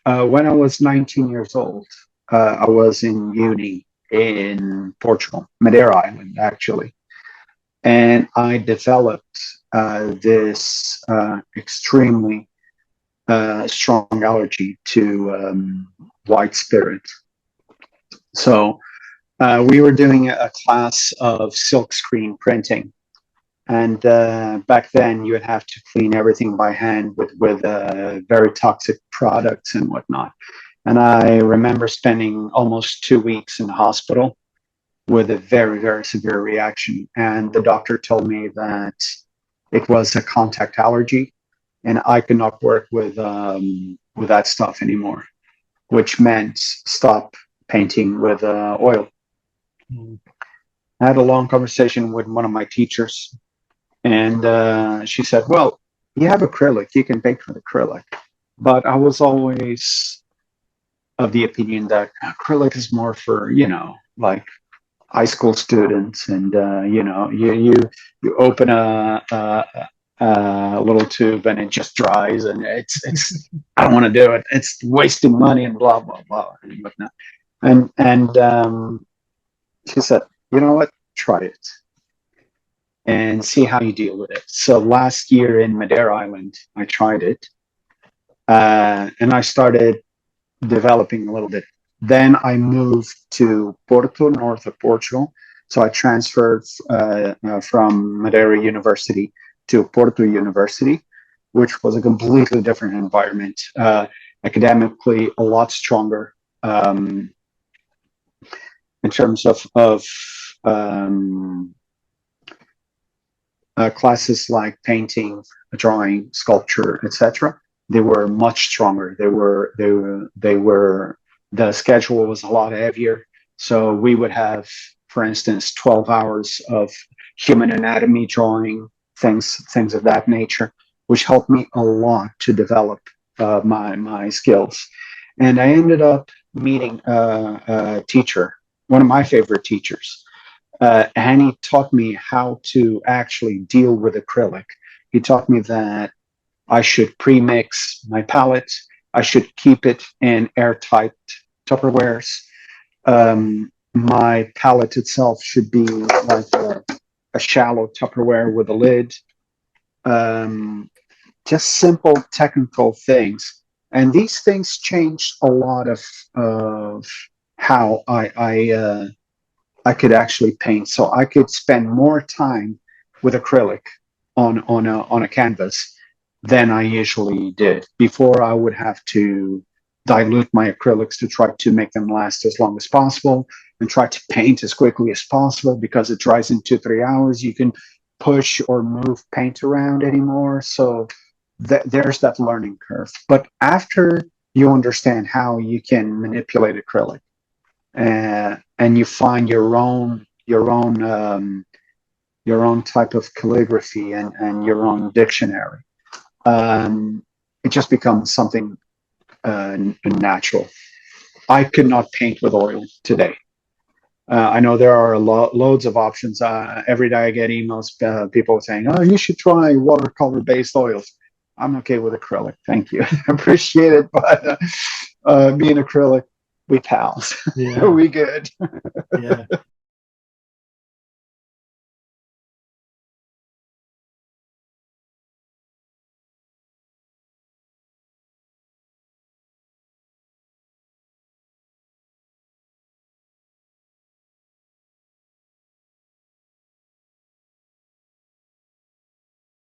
When I was 19 years old, I was in uni in Portugal, Madeira Island, actually. And I developed this extremely strong allergy to white spirit. So we were doing a class of silk screen printing. And back then, you would have to clean everything by hand with very toxic products and whatnot. And I remember spending almost 2 weeks in the hospital with a very, very severe reaction. And the doctor told me that it was a contact allergy, and I could not work with that stuff anymore, which meant stop painting with oil. Mm. I had a long conversation with one of my teachers, and she said, "Well, you have acrylic; you can paint with acrylic." But I was always of the opinion that acrylic is more for, like high school students, and you open a little tube and it just dries, and it's I don't want to do it. It's wasting money and blah blah blah and whatnot. And she said, "You know what? Try it and see how you deal with it." So last year in Madeira Island, I tried it, and I started developing a little bit. Then I moved to Porto, north of Portugal. So I transferred from Madeira University to Porto University, which was a completely different environment. Academically, a lot stronger in terms of classes like painting, drawing, sculpture, etc. They were much stronger. The schedule was a lot heavier. So we would have, for instance, 12 hours of human anatomy drawing, things of that nature, which helped me a lot to develop my skills. And I ended up meeting a teacher, one of my favorite teachers, and he taught me how to actually deal with acrylic. He taught me that I should pre-mix my palette. I should keep it in airtight Tupperwares. My palette itself should be like a shallow Tupperware with a lid. Just simple technical things. And these things changed a lot of how I could actually paint. So I could spend more time with acrylic on a canvas than I usually did. Before, I would have to dilute my acrylics to try to make them last as long as possible and try to paint as quickly as possible, because it dries in 2-3 hours. You can push or move paint around anymore. So there's that learning curve. But after you understand how you can manipulate acrylic, and you find your own type of calligraphy and your own dictionary, it just becomes something natural. I could not paint with oil today. I know there are loads of options. Every day I get emails, people saying, "Oh, you should try watercolor-based oils." I'm okay with acrylic, thank you. Appreciate it, but me and acrylic, we pals. Yeah, We good. yeah.